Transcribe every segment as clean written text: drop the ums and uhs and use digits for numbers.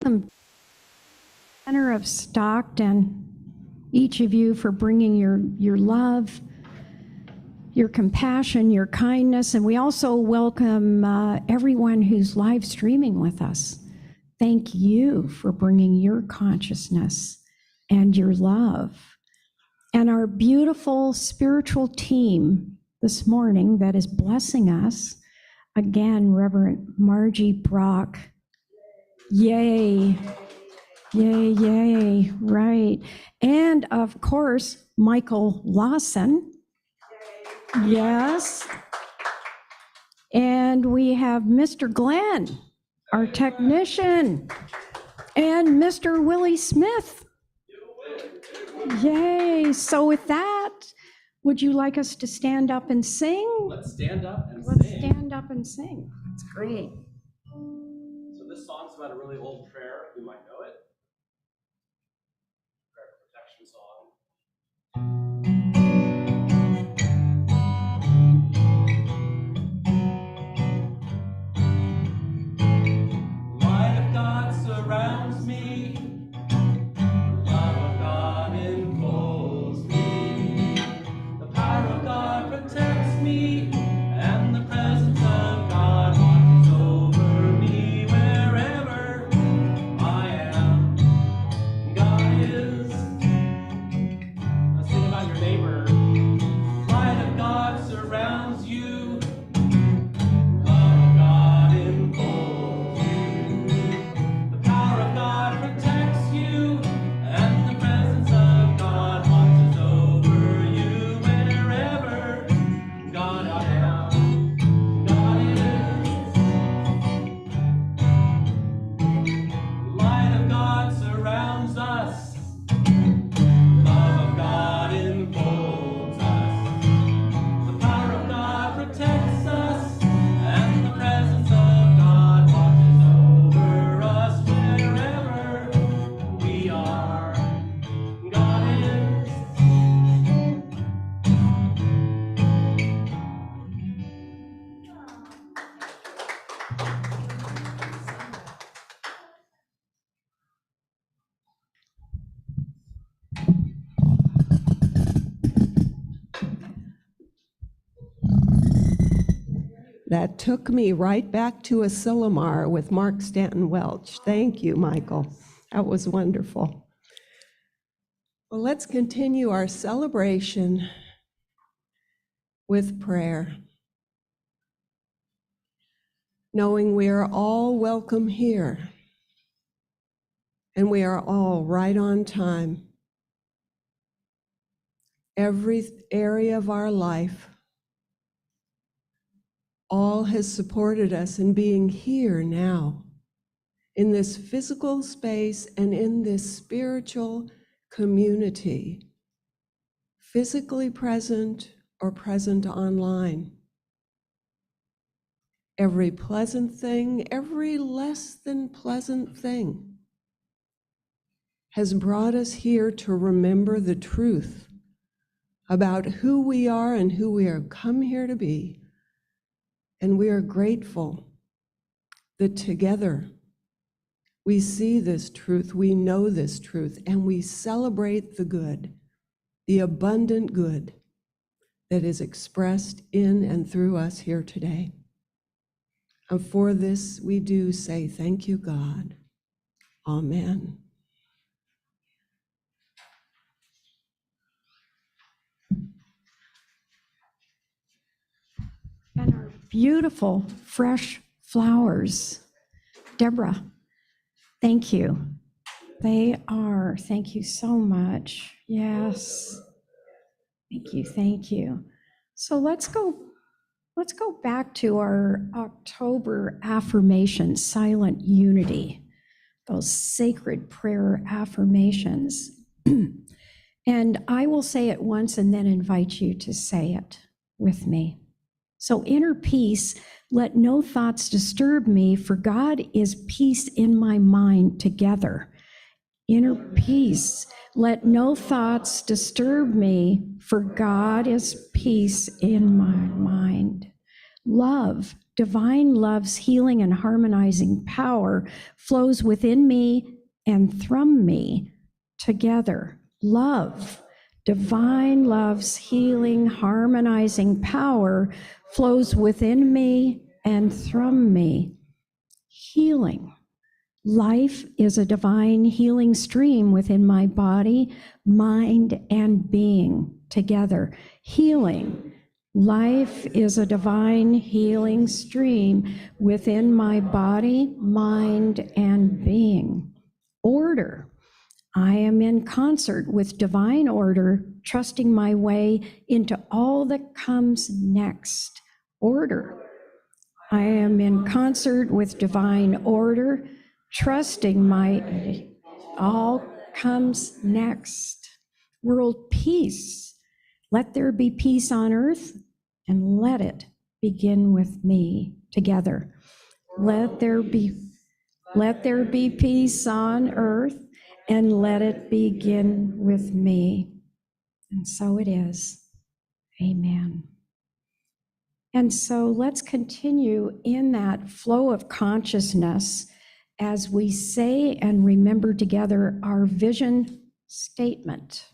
Center of Stockton, each of you for bringing your love, your compassion, your kindness, and we also welcome everyone who's live streaming with us. Thank you for bringing your consciousness and your love. And our beautiful spiritual team this morning that is blessing us, again, Reverend Margie Brach. Yay. Yay, yay, right. And of course, Michael Lawson. Yes. And we have Mr. Glenn, our technician, and Mr. Willie Smith. Yay. So with that, would you like us to stand up and sing? Let's stand up and Let's sing. stand up and sing. That's great. So this song's about a really old prayer. You might know it. Prayer protection song. Light of God surrounds me. Love of God enfolds me. The power of God protects me. And the presence of God watches over me wherever I am. God is. Let's sing about your neighbor. Light of God surrounds you. Love of God enfolds you. The power of God protects you. And the presence of God watches over you wherever God I am. God is. Light of God surrounds us. Love of God enfolds us. The power of God protects us. And the presence of God watches over us wherever we are. God is. That took me right back to Asilomar with Mark Stanton Welch. Thank you, Michael. That was wonderful. Well, let's continue our celebration with prayer, knowing we are all welcome here and we are all right on time. Every area of our life, all has supported us in being here now, in this physical space and in this spiritual community, physically present or present online. Every pleasant thing, every less than pleasant thing has brought us here to remember the truth about who we are and who we are come here to be. And we are grateful that together we see this truth, we know this truth, and we celebrate the good, the abundant good that is expressed in and through us here today. And for this, we do say, thank you, God. Amen. And our beautiful, fresh flowers. Deborah, thank you. They are. Thank you so much. Yes. Thank you. Thank you. So let's go back to our October affirmations, silent unity, those sacred prayer affirmations. And I will say it once and then invite you to say it with me. So inner peace, let no thoughts disturb me, for God is peace in my mind together. Inner peace, let no thoughts disturb me, for God is peace in my mind. Love, divine love's healing and harmonizing power flows within me and from me together. Love, divine love's healing, harmonizing power flows within me and from me. Healing. Life is a divine healing stream within my body, mind, and being together. Healing. Life is a divine healing stream within my body, mind, and being. Order. I am in concert with divine order, trusting my way into all that comes next. Order. I am in concert with divine order, trusting my all comes next. World peace. Let there be peace on earth, and let it begin with me together. Let there be peace on earth, and let it begin with me. And so it is. Amen. And so let's continue in that flow of consciousness as we say and remember together our vision statement.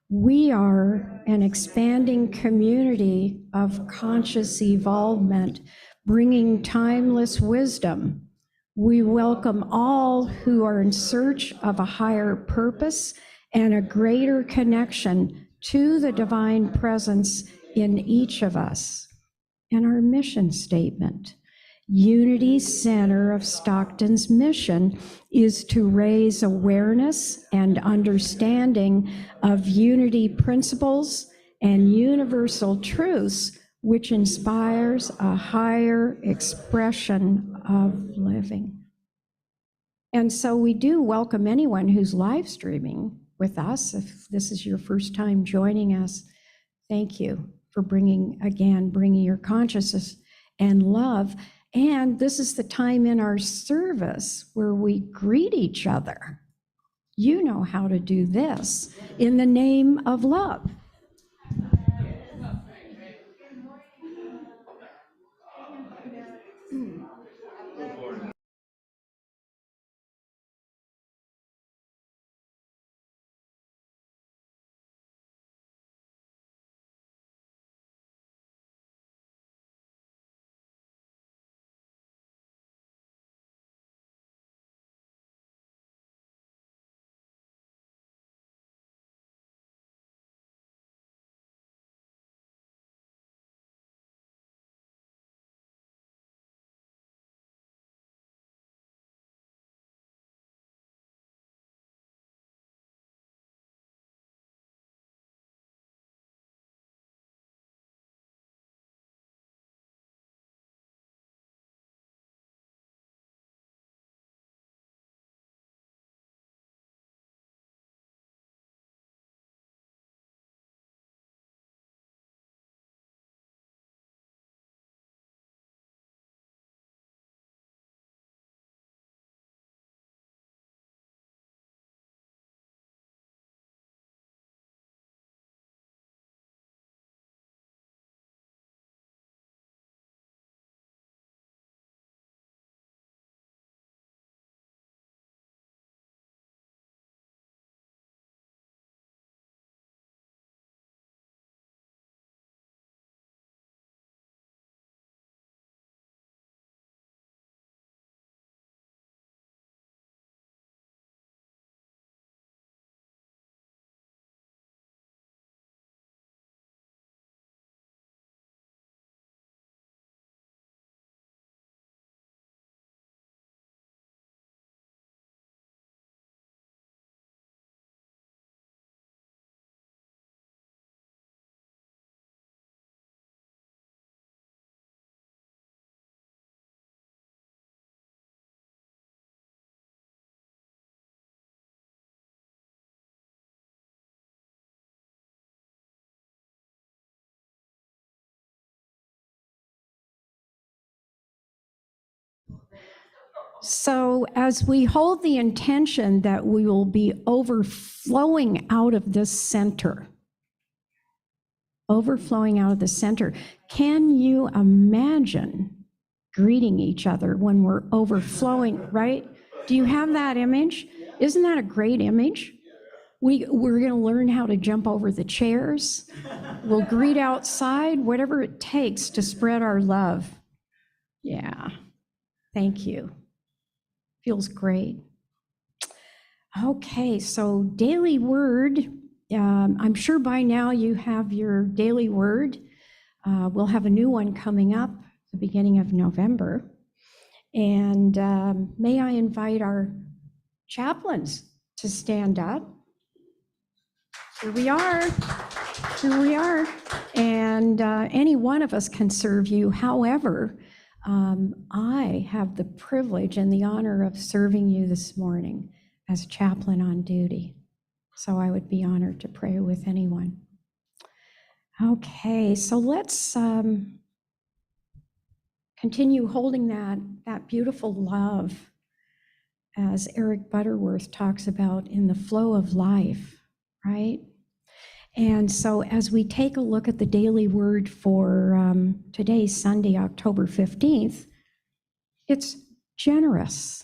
We are an expanding community of conscious evolvement, bringing timeless wisdom. We welcome all who are in search of a higher purpose and a greater connection to the divine presence in each of us. And our mission statement. Unity Center of Stockton's mission is to raise awareness and understanding of unity principles and universal truths, which inspires a higher expression of living. And so we do welcome anyone who's live streaming with us. If this is your first time joining us, thank you for bringing your consciousness and love. And this is the time in our service where we greet each other. You know how to do this in the name of love. So as we hold the intention that we will be overflowing out of this center, overflowing out of the center. Can you imagine greeting each other when we're overflowing, right? Do you have that image? Isn't that a great image? We're going to learn how to jump over the chairs. We'll greet outside, whatever it takes to spread our love. Yeah, thank you. Feels great. Okay, so daily word. I'm sure by now you have your daily word. We'll have a new one coming up at the beginning of November. And may I invite our chaplains to stand up. Here we are. Here we are. And any one of us can serve you. However, I have the privilege and the honor of serving you this morning as chaplain on duty. So I would be honored to pray with anyone. Okay, so let's continue holding that beautiful love, as Eric Butterworth talks about in the flow of life, right? And so as we take a look at the daily word for today, Sunday, October 15th, it's generous.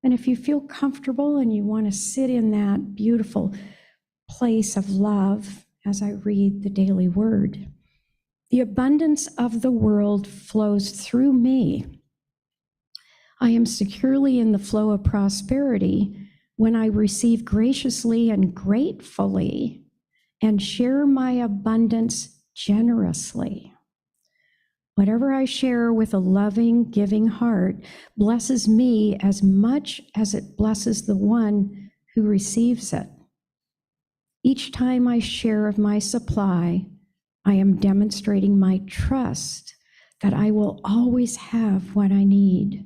And if you feel comfortable and you want to sit in that beautiful place of love as I read the daily word, the abundance of the world flows through me. I am securely in the flow of prosperity when I receive graciously and gratefully and share my abundance generously. Whatever I share with a loving, giving heart blesses me as much as it blesses the one who receives it. Each time I share of my supply, I am demonstrating my trust that I will always have what I need.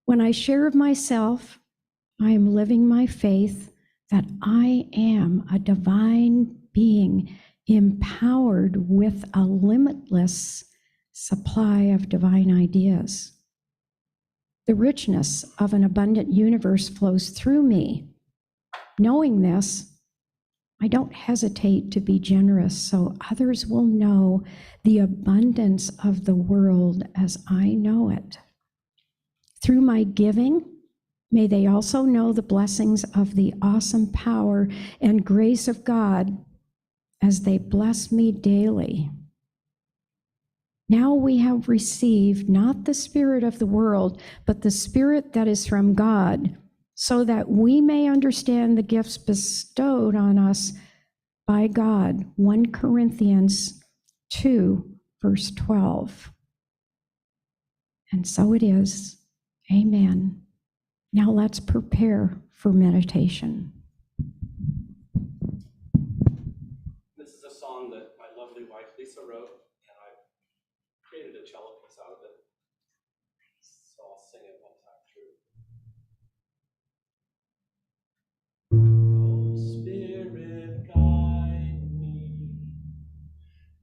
When I share of myself, I am living my faith that I am a divine being empowered with a limitless supply of divine ideas. The richness of an abundant universe flows through me. Knowing this, I don't hesitate to be generous so others will know the abundance of the world as I know it. Through my giving, may they also know the blessings of the awesome power and grace of God as they bless me daily. Now we have received not the spirit of the world, but the Spirit that is from God, so that we may understand the gifts bestowed on us by God. 1 Corinthians 2, verse 12. And so it is. Amen. Now let's prepare for meditation. This is a song that my lovely wife Lisa wrote, and I created a cello piece out of it. So I'll sing it one time through. Oh, Spirit, guide me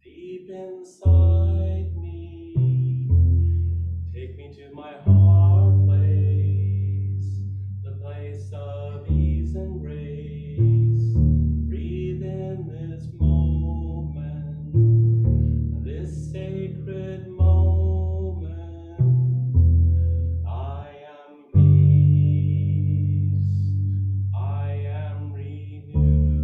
deep inside me. Take me to my heart place, the place of ease and grace. Breathe in this moment, this sacred moment. I am peace, I am renewed.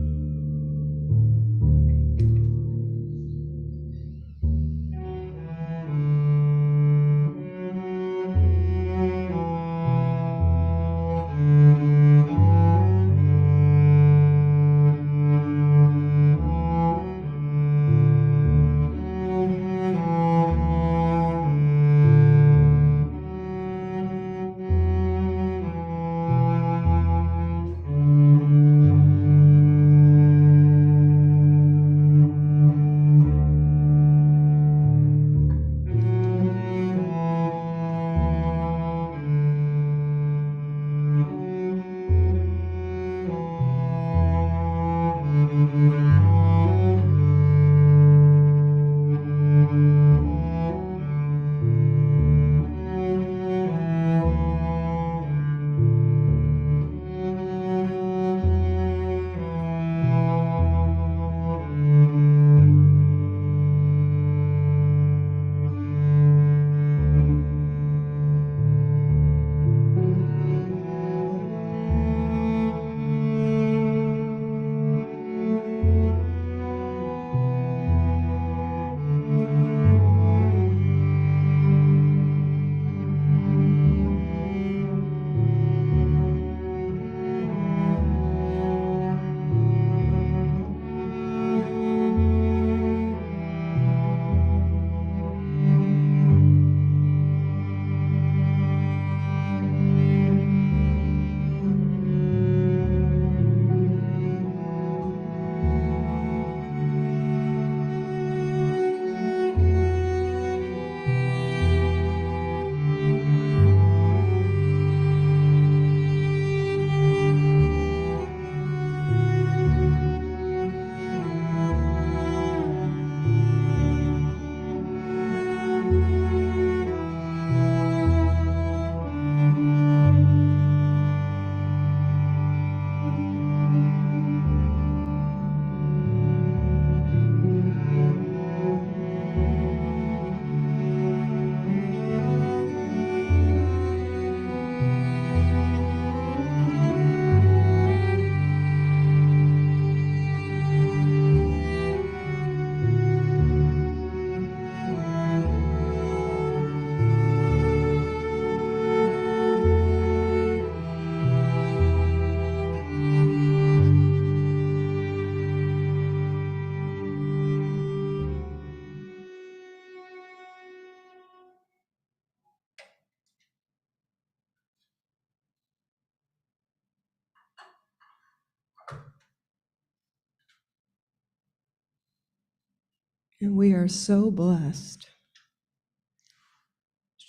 And we are so blessed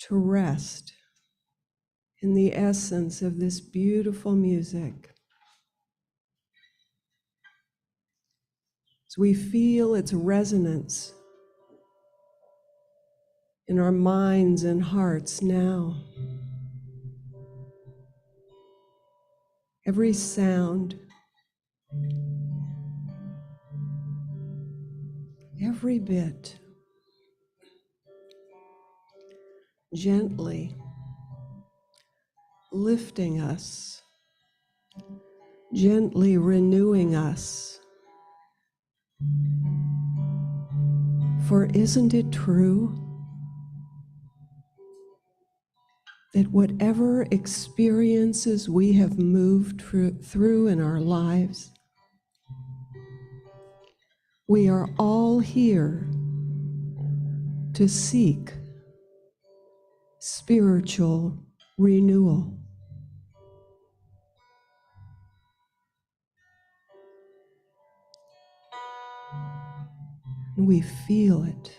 to rest in the essence of this beautiful music. As we feel its resonance in our minds and hearts now. Every sound, every bit, gently lifting us, gently renewing us. For isn't it true that whatever experiences we have moved through in our lives, we are all here to seek spiritual renewal? And we feel it.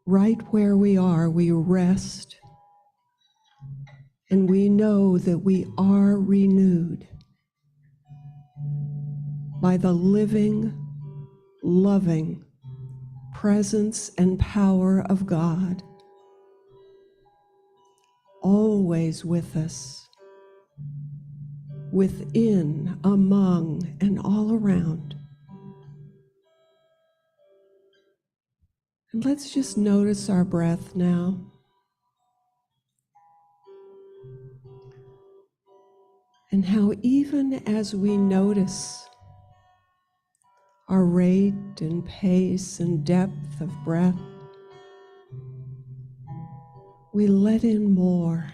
Right where we are, we rest, and we know that we are renewed by the living, loving presence and power of God, always with us, within, among, and all around. And let's just notice our breath now. And how even as we notice our rate and pace and depth of breath, we let in more.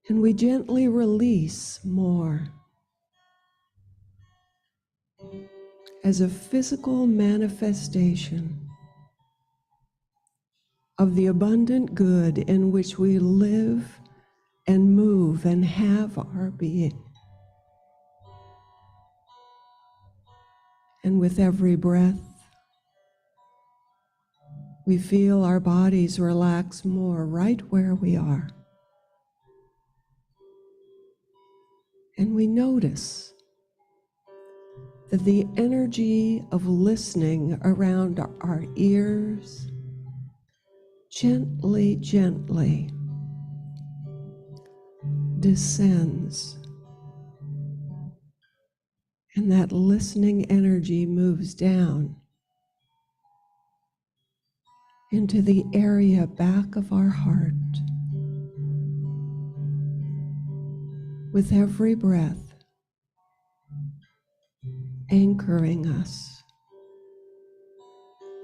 And we gently release more as a physical manifestation of the abundant good in which we live and move and have our being. And with every breath, we feel our bodies relax more right where we are. And we notice that the energy of listening around our ears gently, gently descends. And that listening energy moves down into the area back of our heart. With every breath, anchoring us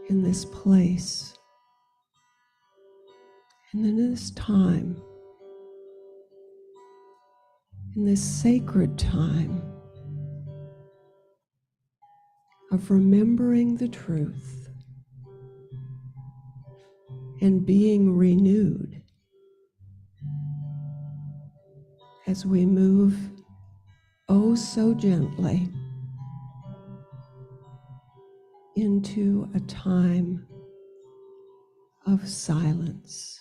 in this place and in this time, in this sacred time of remembering the truth and being renewed as we move oh so gently into a time of silence.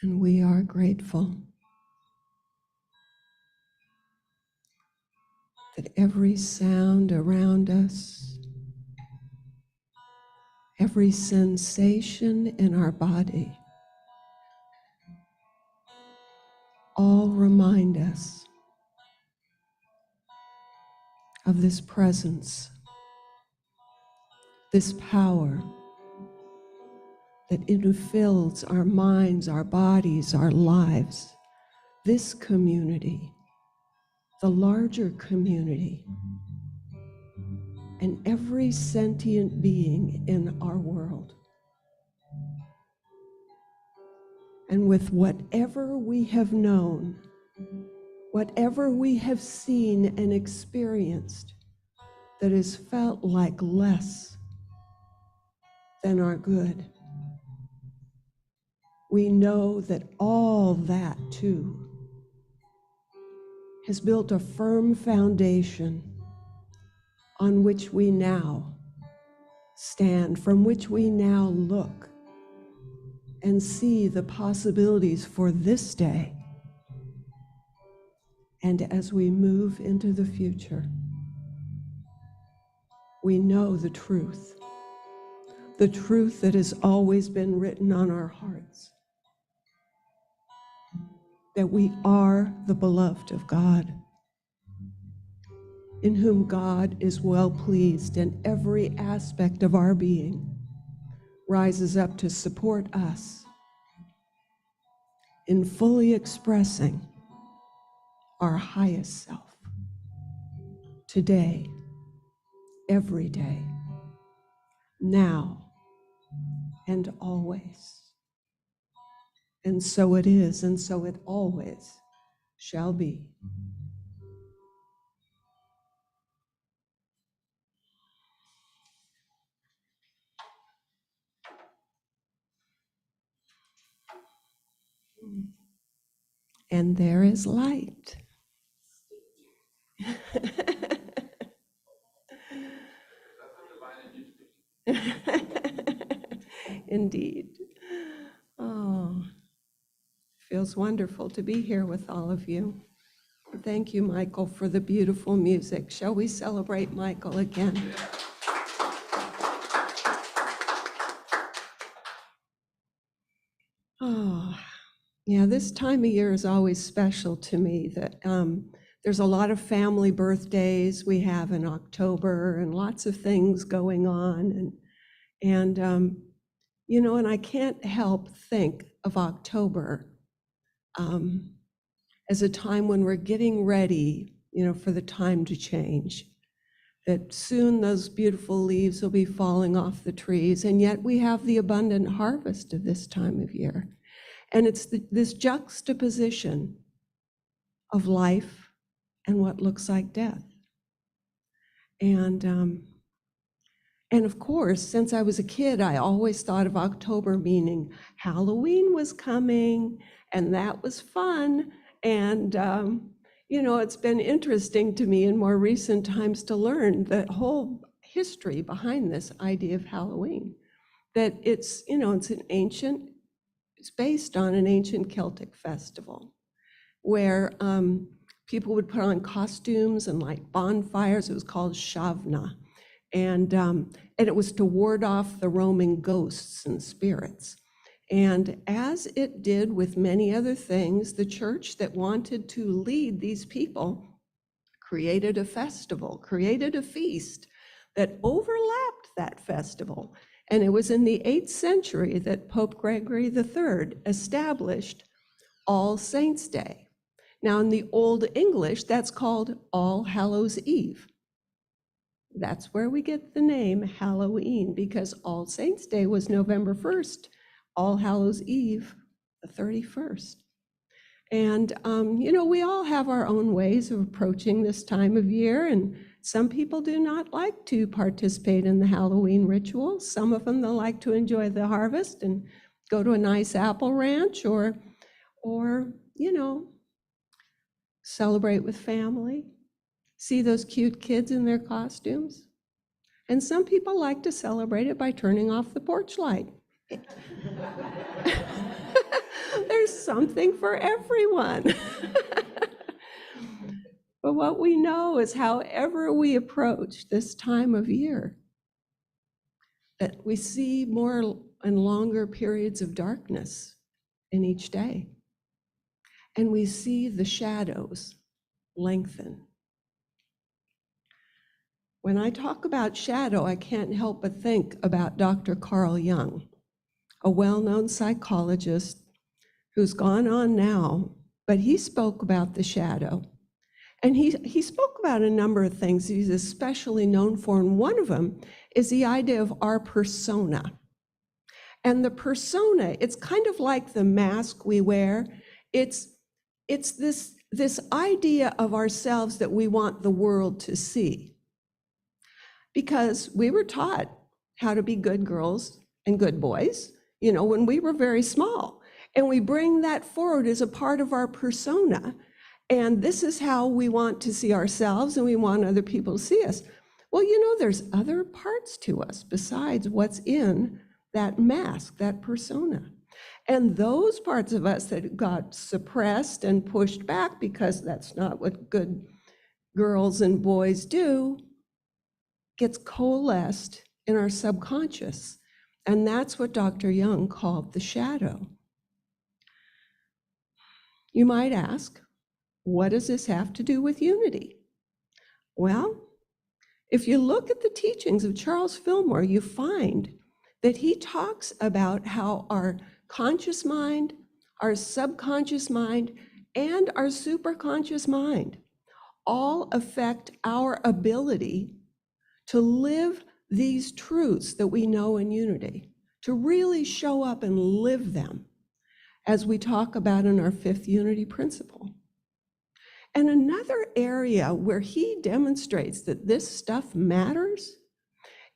And we are grateful that every sound around us, every sensation in our body, all remind us of this presence, this power that infills our minds, our bodies, our lives, this community, the larger community, and every sentient being in our world. And with whatever we have known, whatever we have seen and experienced that has felt like less than our good, we know that all that too has built a firm foundation on which we now stand, from which we now look and see the possibilities for this day. And as we move into the future, we know the truth that has always been written on our hearts, that we are the beloved of God, in whom God is well pleased, and every aspect of our being rises up to support us in fully expressing our highest self today, every day, now, and always. And so it is, and so it always shall be. And there is light. Indeed. Oh, feels wonderful to be here with all of you. Thank you, Michael, for the beautiful music. Shall we celebrate Michael again? Oh, yeah, this time of year is always special to me. That there's a lot of family birthdays we have in October, and lots of things going on, and and I can't help think of October as a time when we're getting ready, for the time to change. That soon those beautiful leaves will be falling off the trees, and yet we have the abundant harvest of this time of year. And it's this juxtaposition of life and what looks like death. And of course, since I was a kid, I always thought of October meaning Halloween was coming, and that was fun. And it's been interesting to me in more recent times to learn the whole history behind this idea of Halloween. That it's based on an ancient Celtic festival where people would put on costumes and light bonfires. It was called Shavna. And it was to ward off the roaming ghosts and spirits. And as it did with many other things, the church that wanted to lead these people created a festival, created a feast that overlapped that festival. And it was in the 8th century that Pope Gregory III established All Saints' Day. Now, in the Old English, that's called All Hallows' Eve. That's where we get the name Halloween, because All Saints' Day was November 1st, All Hallows' Eve, the 31st. And, we all have our own ways of approaching this time of year, and some people do not like to participate in the Halloween rituals. Some of them, they'll like to enjoy the harvest and go to a nice apple ranch or celebrate with family, see those cute kids in their costumes. And some people like to celebrate it by turning off the porch light. There's something for everyone. But what we know is however we approach this time of year, that we see more and longer periods of darkness in each day. And we see the shadows lengthen. When I talk about shadow, I can't help but think about Dr. Carl Jung, a well-known psychologist who's gone on now, but he spoke about the shadow. And he spoke about a number of things he's especially known for, and one of them is the idea of our persona. And the persona, it's kind of like the mask we wear. It's this idea of ourselves that we want the world to see. Because we were taught how to be good girls and good boys, when we were very small. And we bring that forward as a part of our persona. And this is how we want to see ourselves, and we want other people to see us. Well, there's other parts to us besides what's in that mask, that persona. And those parts of us that got suppressed and pushed back because that's not what good girls and boys do, gets coalesced in our subconscious. And that's what Dr. Jung called the shadow. You might ask, what does this have to do with unity? Well, if you look at the teachings of Charles Fillmore, you find that he talks about how our conscious mind, our subconscious mind, and our superconscious mind all affect our ability to live these truths that we know in unity, to really show up and live them, as we talk about in our fifth unity principle. And another area where he demonstrates that this stuff matters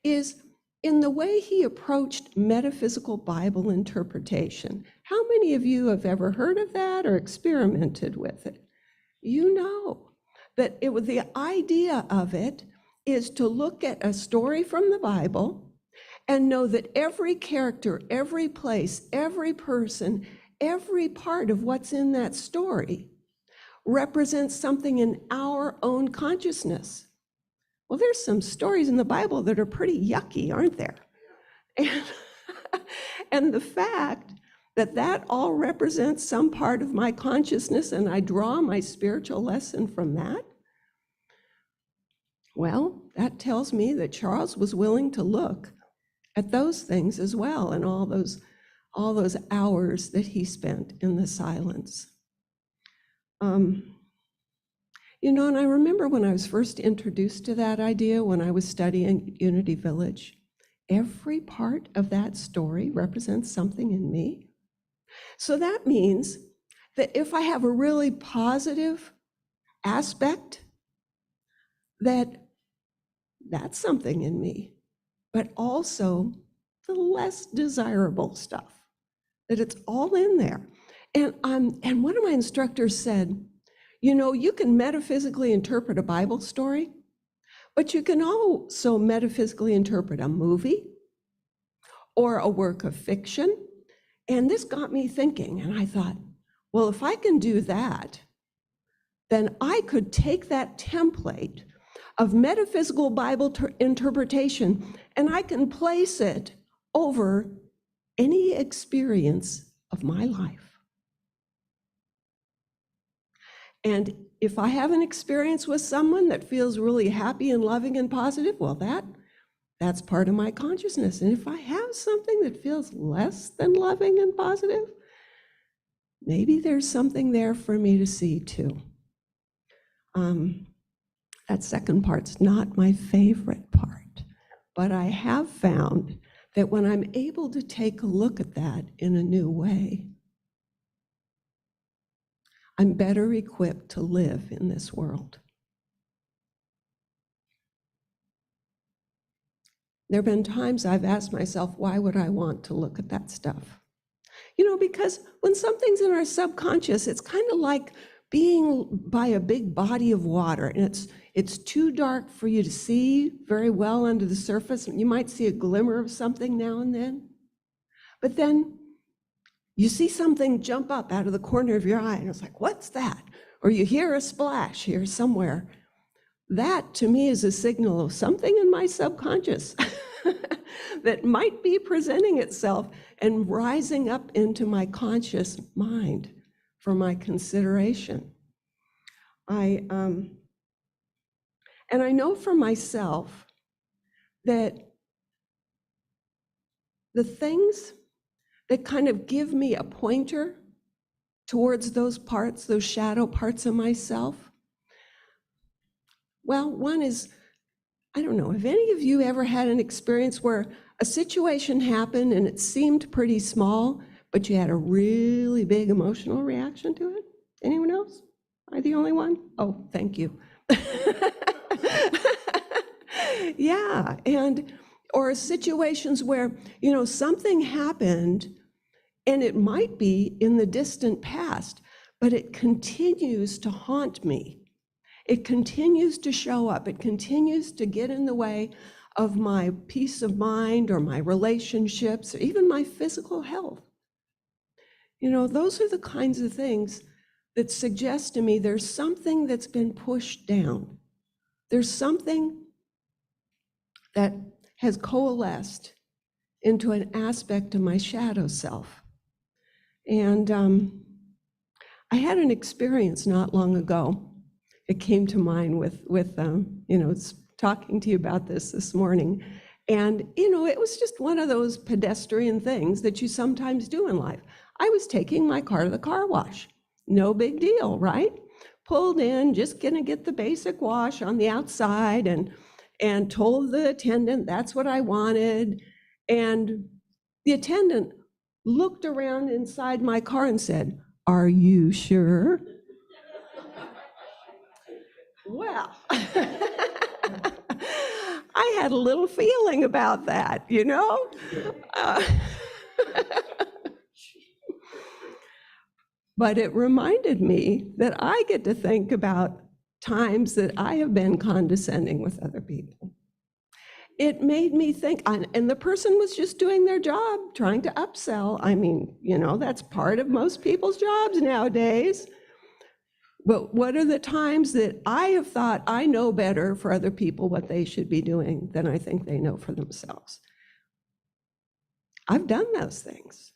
is in the way he approached metaphysical Bible interpretation. How many of you have ever heard of that or experimented with it? You know that the idea of it is to look at a story from the Bible and know that every character, every place, every person, every part of what's in that story represents something in our own consciousness. Well, there's some stories in the Bible that are pretty yucky, aren't there? And the fact that that all represents some part of my consciousness and I draw my spiritual lesson from that, well, that tells me that Charles was willing to look at those things as well, and all those hours that he spent in the silence. And I remember when I was first introduced to that idea when I was studying Unity Village, every part of that story represents something in me. So that means that if I have a really positive aspect, that's something in me, but also the less desirable stuff, that it's all in there. And one of my instructors said, you can metaphysically interpret a Bible story, but you can also metaphysically interpret a movie or a work of fiction. And this got me thinking, and I thought, well, if I can do that, then I could take that template of metaphysical Bible interpretation and I can place it over any experience of my life. And if I have an experience with someone that feels really happy and loving and positive, well, that's part of my consciousness. And if I have something that feels less than loving and positive, maybe there's something there for me to see too. That second part's not my favorite part, but I have found that when I'm able to take a look at that in a new way, I'm better equipped to live in this world. There have been times I've asked myself, why would I want to look at that stuff? Because when something's in our subconscious, it's kind of like being by a big body of water, and it's too dark for you to see very well under the surface. You might see a glimmer of something now and then, but then you see something jump up out of the corner of your eye, and it's like, what's that? Or you hear a splash here somewhere. That, to me, is a signal of something in my subconscious that might be presenting itself and rising up into my conscious mind for my consideration. And I know for myself that the things that kind of give me a pointer towards those parts, those shadow parts of myself, well, one is, I don't know, have any of you ever had an experience where a situation happened and it seemed pretty small, but you had a really big emotional reaction to it? Anyone else? Am I the only one? Oh, thank you. Yeah, or situations where, something happened and it might be in the distant past, but it continues to haunt me. It continues to show up. It continues to get in the way of my peace of mind or my relationships or even my physical health. Those are the kinds of things that suggest to me there's something that's been pushed down. There's something that has coalesced into an aspect of my shadow self. And I had an experience not long ago. It came to mind with talking to you about this morning. And, it was just one of those pedestrian things that you sometimes do in life. I was taking my car to the car wash. No big deal, right? Pulled in, just gonna get the basic wash on the outside and told the attendant that's what I wanted. And the attendant looked around inside my car and said, "Are you sure?" Well, I had a little feeling about that, But it reminded me that I get to think about times that I have been condescending with other people. It made me think, and the person was just doing their job, trying to upsell. I mean, that's part of most people's jobs nowadays. But what are the times that I have thought I know better for other people what they should be doing than I think they know for themselves? I've done those things.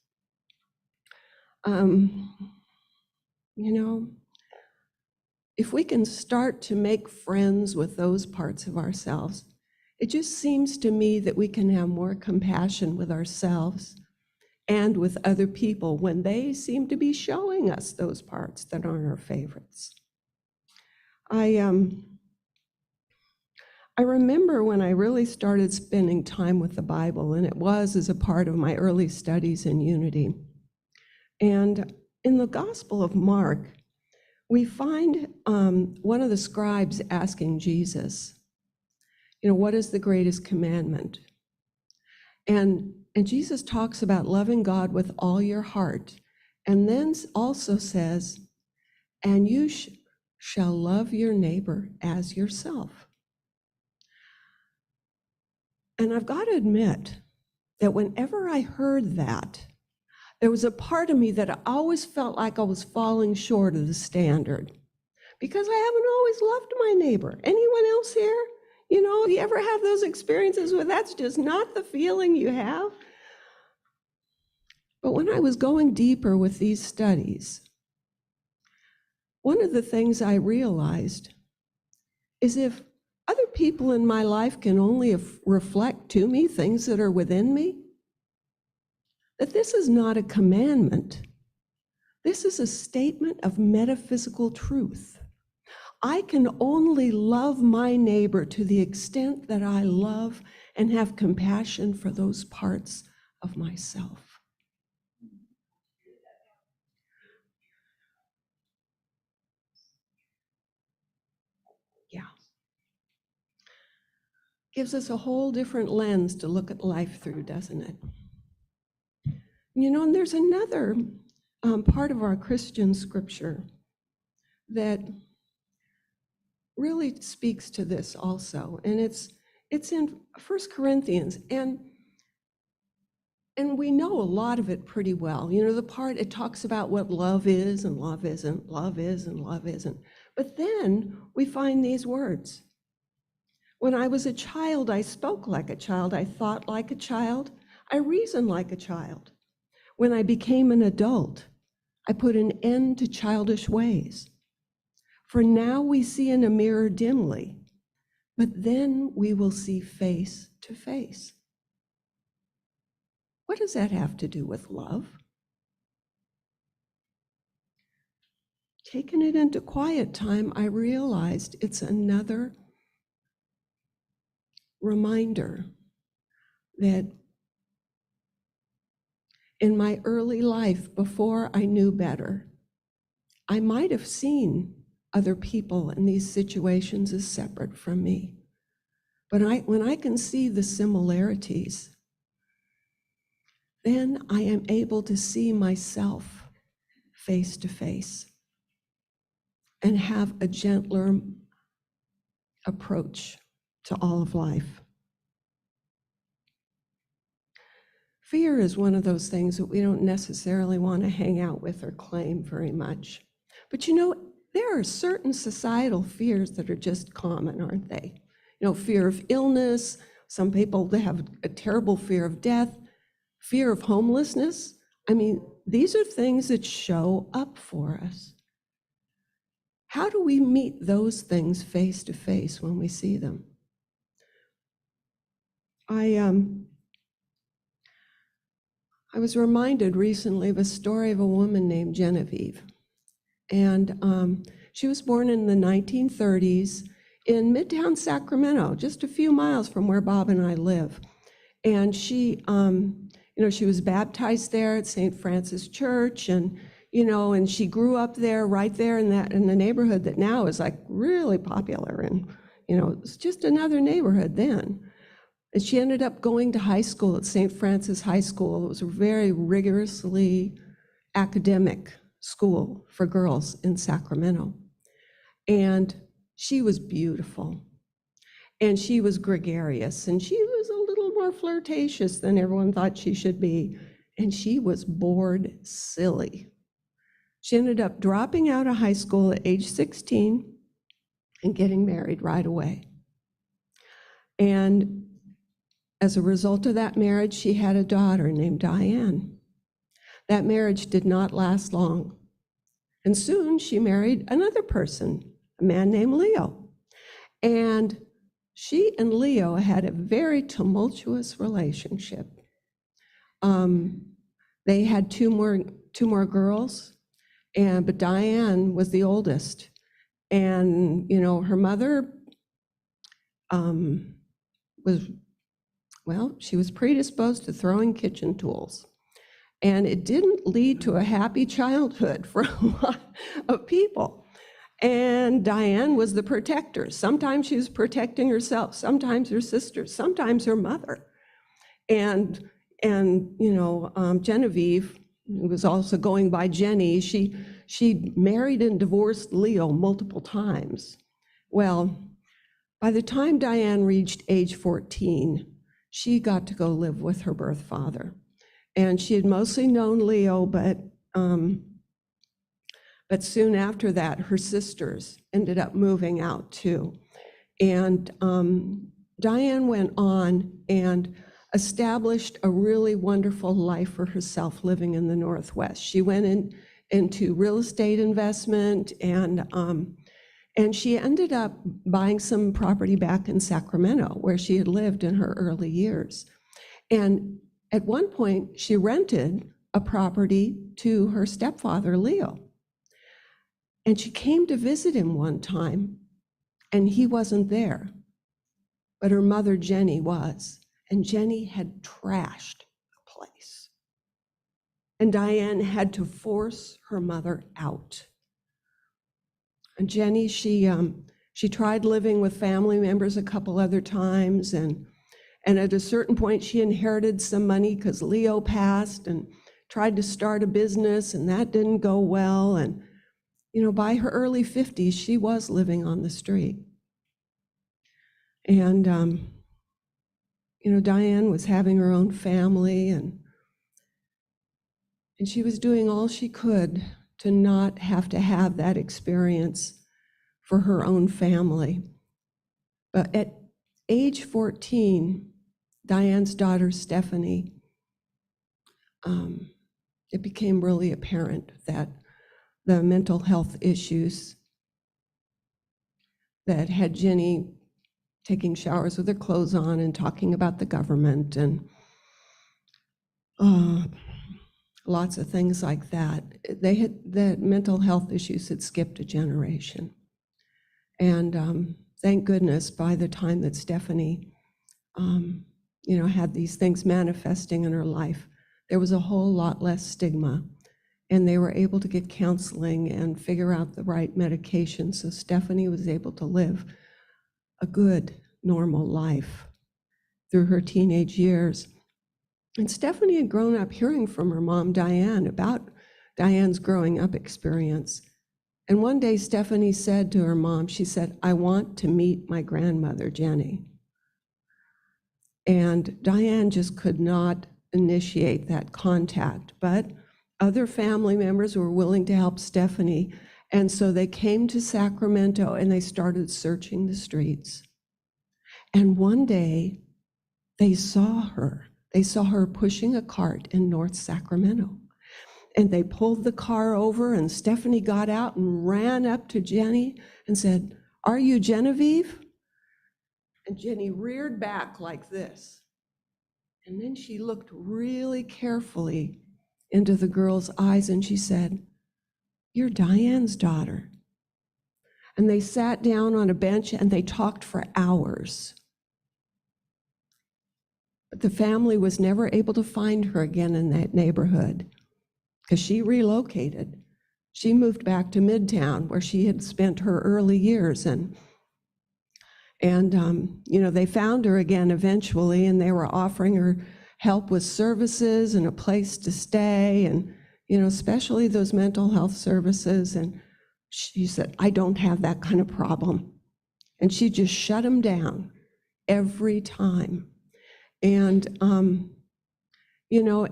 If we can start to make friends with those parts of ourselves, it just seems to me that we can have more compassion with ourselves and with other people when they seem to be showing us those parts that aren't our favorites. I remember when I really started spending time with the Bible, and it was as a part of my early studies in unity. And in the Gospel of Mark, we find one of the scribes asking Jesus, what is the greatest commandment? And Jesus talks about loving God with all your heart, and then also says, and you shall love your neighbor as yourself. And I've got to admit that whenever I heard that, there was a part of me that I always felt like I was falling short of the standard because I haven't always loved my neighbor. Anyone else here? You ever have those experiences where that's just not the feeling you have? But when I was going deeper with these studies, one of the things I realized is if other people in my life can only reflect to me things that are within me, that this is not a commandment. This is a statement of metaphysical truth. I can only love my neighbor to the extent that I love and have compassion for those parts of myself. Yeah. Gives us a whole different lens to look at life through, doesn't it? And there's another part of our Christian scripture that really speaks to this also, and it's in 1 Corinthians, and And we know a lot of it pretty well. You know, the part it talks about what love is and love isn't, love is and love isn't. But then we find these words. When I was a child, I spoke like a child. I thought like a child. I reasoned like a child. When I became an adult, I put an end to childish ways. For now we see in a mirror dimly, but then we will see face to face. What does that have to do with love? Taking it into quiet time, I realized it's another reminder that in my early life, before I knew better, I might have seen other people in these situations as separate from me. But when I can see the similarities, then I am able to see myself face to face and have a gentler approach to all of life. Fear is one of those things that we don't necessarily want to hang out with or claim very much. But you know, there are certain societal fears that are just common, aren't they? You know, fear of illness. Some people, they have a terrible fear of death, fear of homelessness. I mean, these are things that show up for us. How do we meet those things face to face when we see them? I was reminded recently of a story of a woman named Genevieve. And she was born in the 1930s in Midtown Sacramento, just a few miles from where Bob and I live. And she, she was baptized there at St. Francis Church, and and she grew up there, right there in the neighborhood that now is like really popular, and it's just another neighborhood then. And she ended up going to high school at St. Francis High School. It was a very rigorously academic school for girls in Sacramento. And she was beautiful. And she was gregarious. And she was a little more flirtatious than everyone thought she should be. And she was bored silly. She ended up dropping out of high school at age 16 and getting married right away. And as a result of that marriage, she had a daughter named Diane. That marriage did not last long. And soon she married another person, a man named Leo. And she and Leo had a very tumultuous relationship. They had two more girls, but Diane was the oldest. And, her mother she was predisposed to throwing kitchen tools. And it didn't lead to a happy childhood for a lot of people. And Diane was the protector. Sometimes she was protecting herself, sometimes her sisters, sometimes her mother. And Genevieve, who was also going by Jenny, she married and divorced Leo multiple times. Well, by the time Diane reached age 14, she got to go live with her birth father. And she had mostly known Leo, but soon after that, her sisters ended up moving out too. And Diane went on and established a really wonderful life for herself living in the Northwest. She went into real estate investment, and she ended up buying some property back in Sacramento, where she had lived in her early years. And at one point, she rented a property to her stepfather, Leo. And she came to visit him one time, and he wasn't there. But her mother, Jenny, was. And Jenny had trashed the place. And Diane had to force her mother out. And Jenny, she tried living with family members a couple other times, and at a certain point, she inherited some money because Leo passed, and tried to start a business, and that didn't go well. And by her early 50s, she was living on the street. And Diane was having her own family, and And she was doing all she could to not have to have that experience for her own family. But at age 14, Diane's daughter, Stephanie, it became really apparent that the mental health issues that had Jenny taking showers with her clothes on and talking about the government and lots of things like that. The mental health issues had skipped a generation. And thank goodness by the time that Stephanie, had these things manifesting in her life, there was a whole lot less stigma. And they were able to get counseling and figure out the right medication. So Stephanie was able to live a good, normal life through her teenage years. And Stephanie had grown up hearing from her mom, Diane, about Diane's growing up experience. And one day Stephanie said to her mom, she said, "I want to meet my grandmother, Jenny." And Diane just could not initiate that contact, but other family members were willing to help Stephanie. And so they came to Sacramento and they started searching the streets. And one day they saw her. They saw her pushing a cart in North Sacramento. And they pulled the car over and Stephanie got out and ran up to Jenny and said, "Are you Genevieve?" And Jenny reared back like this. And then she looked really carefully into the girl's eyes and she said, "You're Diane's daughter." And they sat down on a bench and they talked for hours. But the family was never able to find her again in that neighborhood because she relocated. She moved back to Midtown where she had spent her early years. And they found her again eventually, and they were offering her help with services and a place to stay, and especially those mental health services. And she said, "I don't have that kind of problem." And she just shut them down every time. And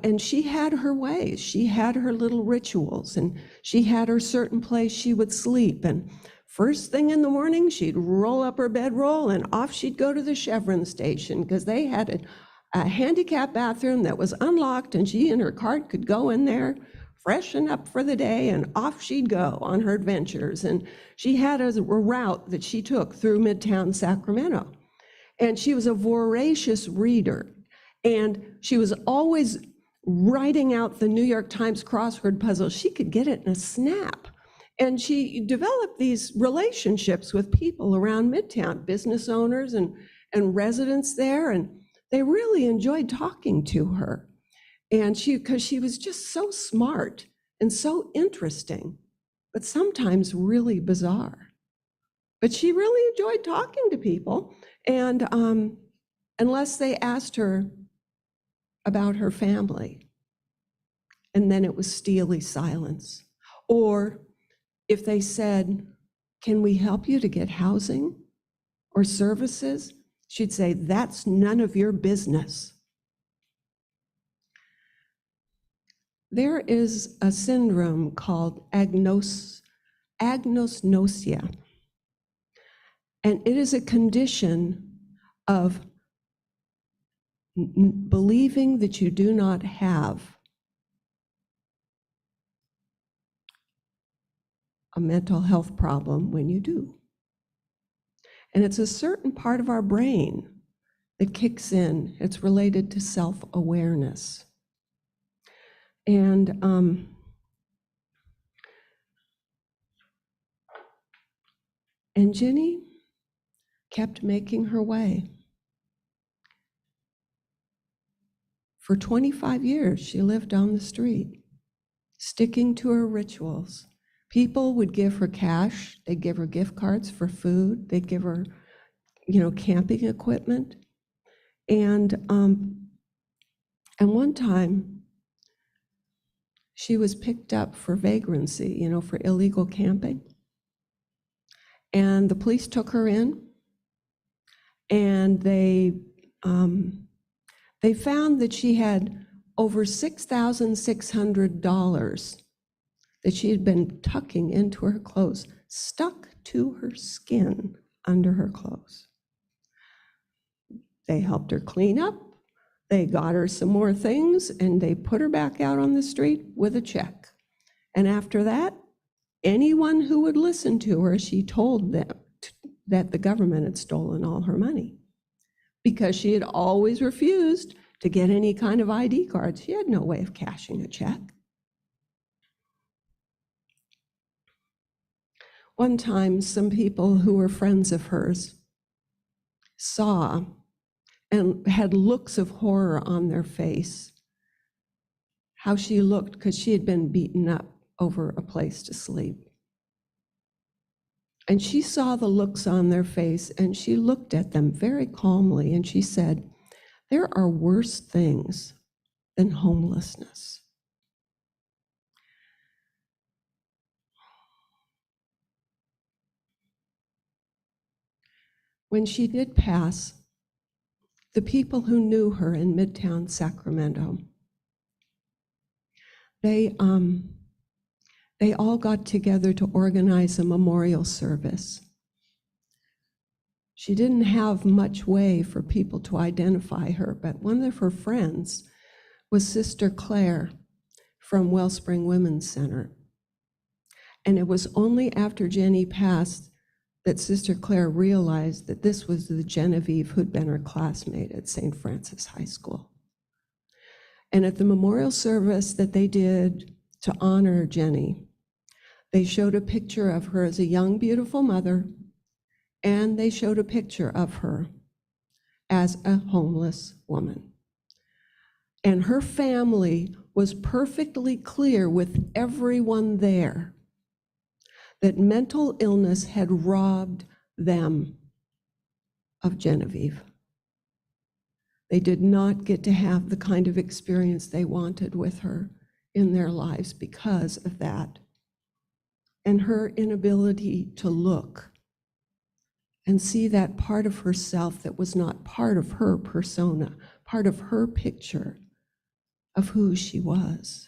and she had her ways. She had her little rituals, and she had her certain place she would sleep. And first thing in the morning, she'd roll up her bedroll and off she'd go to the Chevron station because they had a handicap bathroom that was unlocked, and she and her cart could go in there, freshen up for the day, and off she'd go on her adventures. And she had a route that she took through Midtown Sacramento. And she was a voracious reader. And she was always writing out the New York Times crossword puzzle. She could get it in a snap. And she developed these relationships with people around Midtown, business owners and residents there. And they really enjoyed talking to her. And because she was just so smart and so interesting, but sometimes really bizarre. But she really enjoyed talking to people. And unless they asked her about her family, and then it was steely silence. Or if they said, "Can we help you to get housing or services?" she'd say, "That's none of your business." There is a syndrome called agnosia, and it is a condition of believing that you do not have a mental health problem when you do. And it's a certain part of our brain that kicks in. It's related to self-awareness. And Jenny kept making her way. For 25 years, she lived on the street, sticking to her rituals. People would give her cash. They'd give her gift cards for food. They'd give her, camping equipment. And one time, she was picked up for vagrancy, for illegal camping. And the police took her in, and they found that she had over $6,600 that she had been tucking into her clothes stuck to her skin under her clothes. They helped her clean up, they got her some more things, and they put her back out on the street with a check. And after that, anyone who would listen to her, she told them that the government had stolen all her money because she had always refused to get any kind of ID cards. She had no way of cashing a check. One time, some people who were friends of hers saw and had looks of horror on their face, how she looked because she had been beaten up over a place to sleep. And she saw the looks on their face, and she looked at them very calmly, and she said, "There are worse things than homelessness." When she did pass, the people who knew her in Midtown Sacramento, they all got together to organize a memorial service. She didn't have much way for people to identify her, but one of her friends was Sister Claire from Wellspring Women's Center. And it was only after Jenny passed that Sister Claire realized that this was the Genevieve who'd been her classmate at St. Francis High School. And at the memorial service that they did to honor Jenny, they showed a picture of her as a young, beautiful mother, and they showed a picture of her as a homeless woman. And her family was perfectly clear with everyone there that mental illness had robbed them of Genevieve. They did not get to have the kind of experience they wanted with her in their lives because of that. And her inability to look and see that part of herself that was not part of her persona, part of her picture of who she was.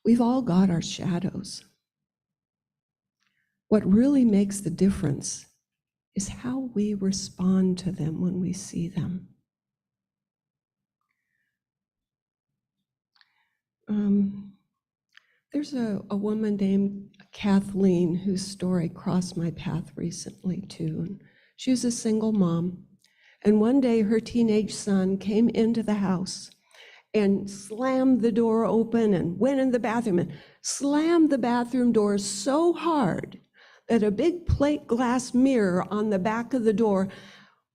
We've all got our shadows. What really makes the difference is how we respond to them when we see them. There's a woman named Kathleen whose story crossed my path recently too. And she was a single mom. And one day her teenage son came into the house and slammed the door open and went in the bathroom and slammed the bathroom door so hard that a big plate glass mirror on the back of the door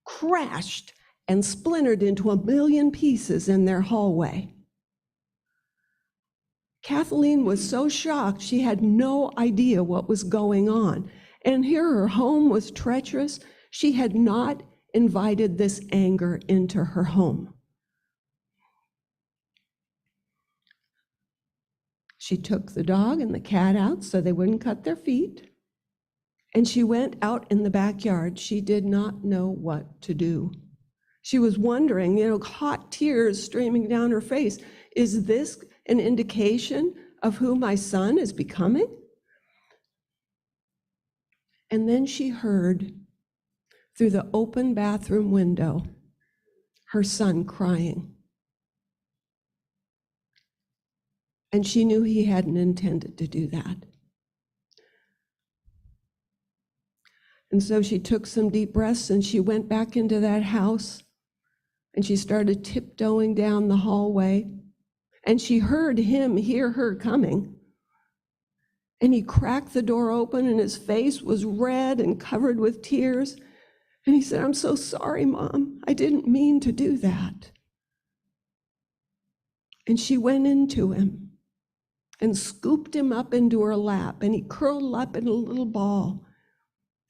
crashed and splintered into 1,000,000 pieces in their hallway. Kathleen was so shocked she had no idea what was going on. And here her home was treacherous. She had not invited this anger into her home. She took the dog and the cat out so they wouldn't cut their feet. And she went out in the backyard. She did not know what to do. She was wondering, hot tears streaming down her face. Is this an indication of who my son is becoming? And then she heard through the open bathroom window her son crying. And she knew he hadn't intended to do that. And so she took some deep breaths and she went back into that house and she started tiptoeing down the hallway. And she heard him hear her coming. And he cracked the door open and his face was red and covered with tears. And he said, "I'm so sorry, Mom. I didn't mean to do that." And she went into him and scooped him up into her lap, and he curled up in a little ball,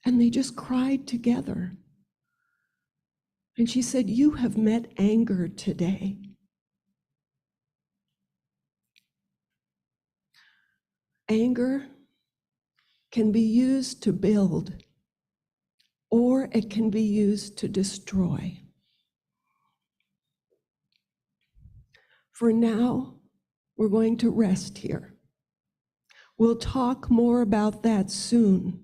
and they just cried together. And she said, "You have met anger today." Anger can be used to build, or it can be used to destroy. For now, we're going to rest here. We'll talk more about that soon.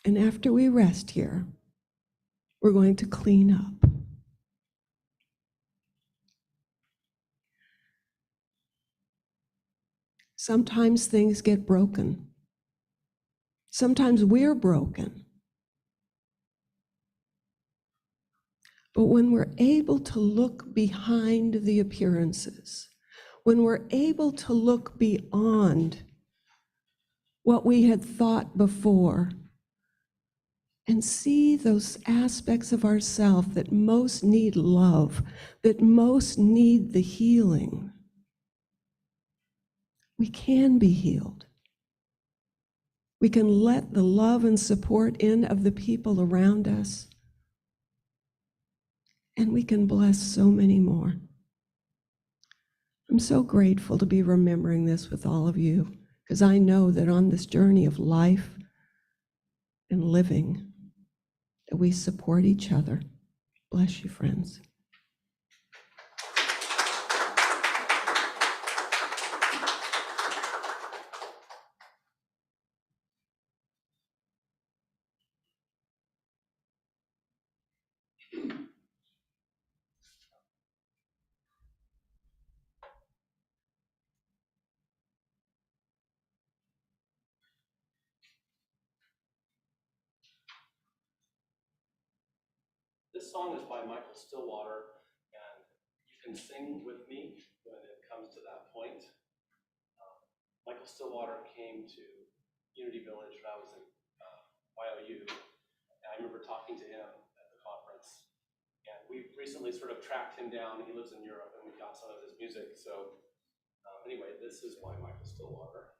And after we rest here, we're going to clean up. Sometimes things get broken. Sometimes we're broken. But when we're able to look behind the appearances, when we're able to look beyond what we had thought before and see those aspects of ourselves that most need love, that most need the healing, we can be healed. We can let the love and support in of the people around us, and we can bless so many more. I'm so grateful to be remembering this with all of you, because I know that on this journey of life and living, that we support each other. Bless you, friends. This song is by Michael Stillwater, and you can sing with me when it comes to that point. Michael Stillwater came to Unity Village when I was in YOU, and I remember talking to him at the conference. And we recently sort of tracked him down. He lives in Europe, and we got some of his music. So anyway, this is by Michael Stillwater.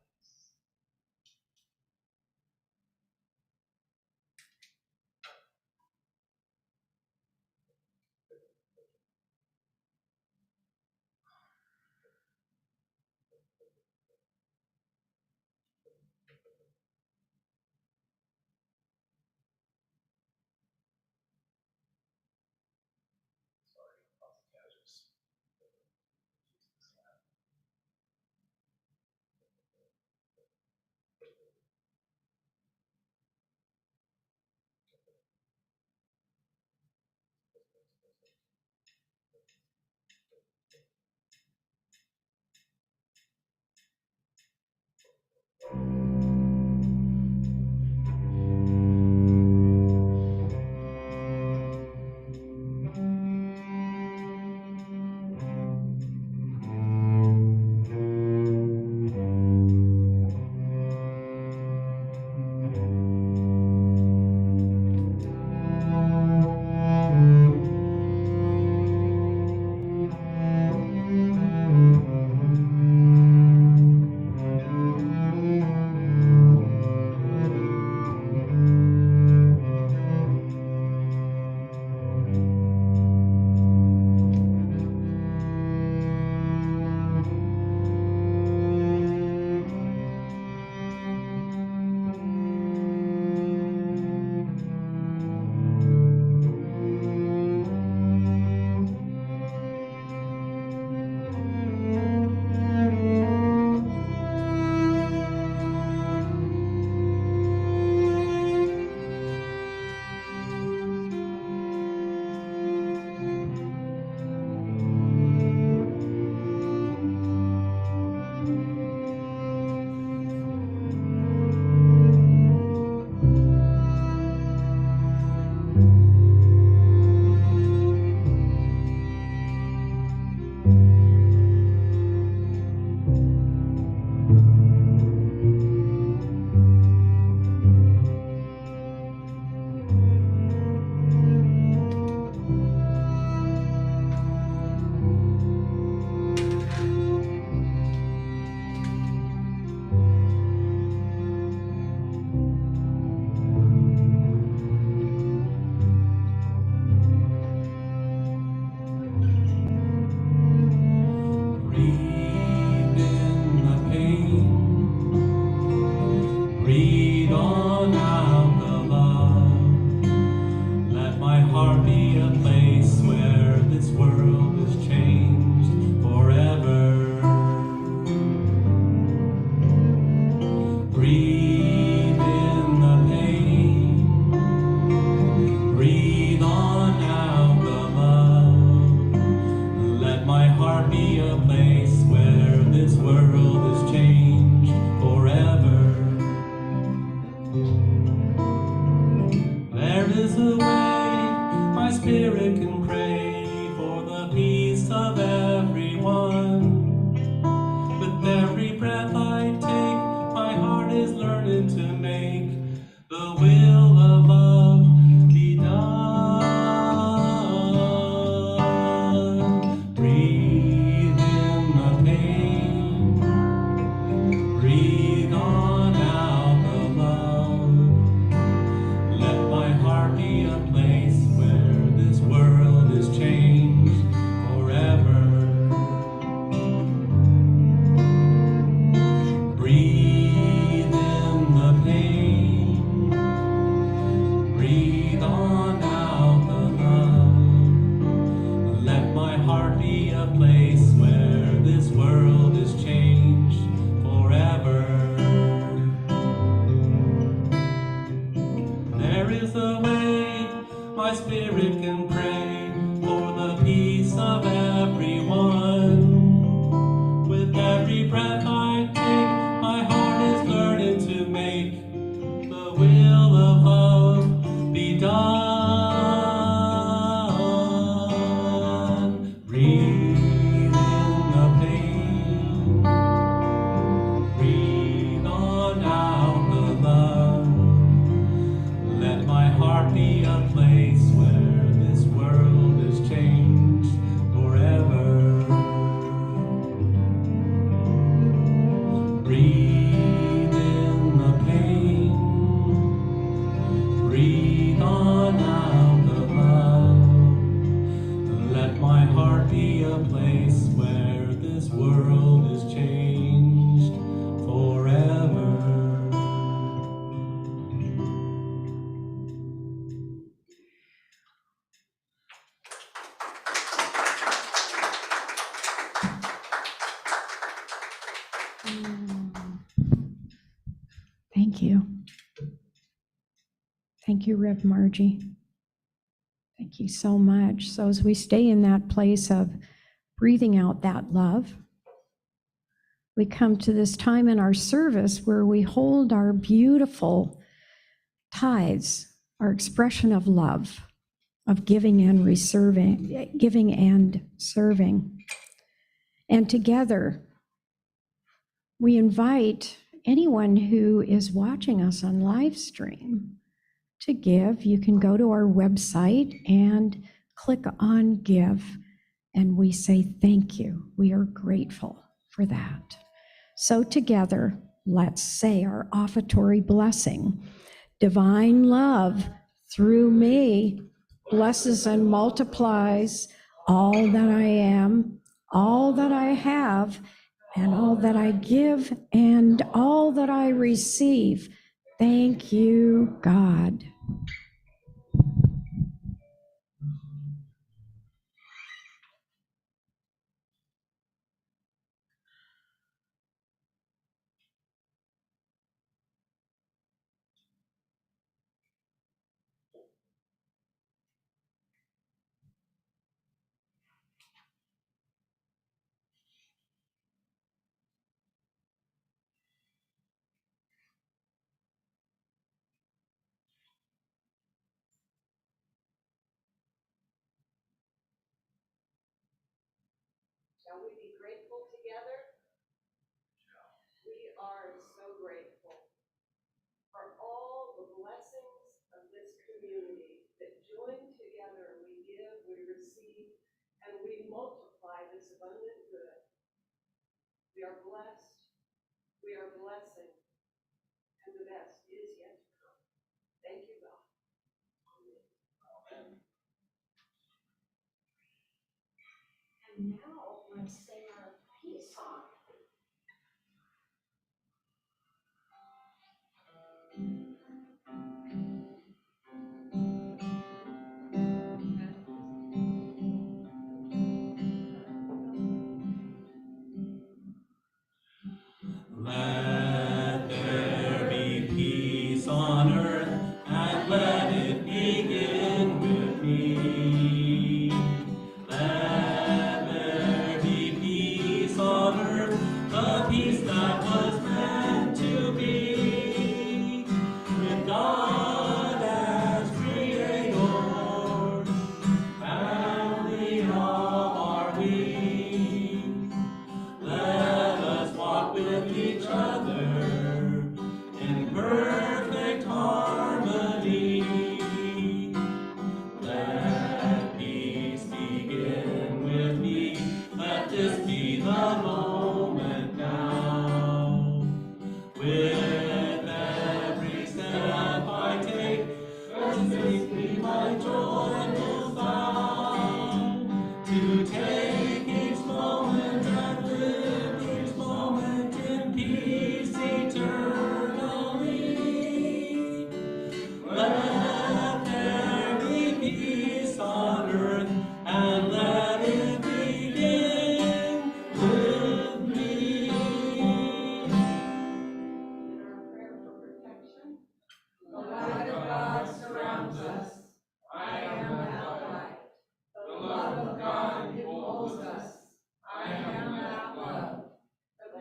Heart be a place where this world is changed. spirit can pray for the peace of everyone. With every breath I take, my heart is learning to make the will of love be done. Breathe in the pain, breathe on out the love. Let my heart be a place where this world is changed forever. Breathe in the pain, breathe on out the love. Let my heart be a place where this world is changed forever. Thank you. Thank you, Rev Margie. Thank you so much. So as we stay in that place of breathing out that love, we come to this time in our service where we hold our beautiful tithes, our expression of love, of giving and serving. And together, we invite anyone who is watching us on live stream to give. You can go to our website and click on Give, and we say thank you. We are grateful for that. So together, let's say our offertory blessing. Divine love through me blesses and multiplies all that I am, all that I have, and all that I give, and all that I receive. Thank you, God. Shall we be grateful together? We are so grateful for all the blessings of this community that join together, we give, we receive, and we multiply this abundant good. We are blessed, we are blessing, and the best is yet to come. Thank you, God. Amen. And now let's sing our peace song. Let there be peace on earth, and let it begin with me. Let there be peace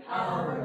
our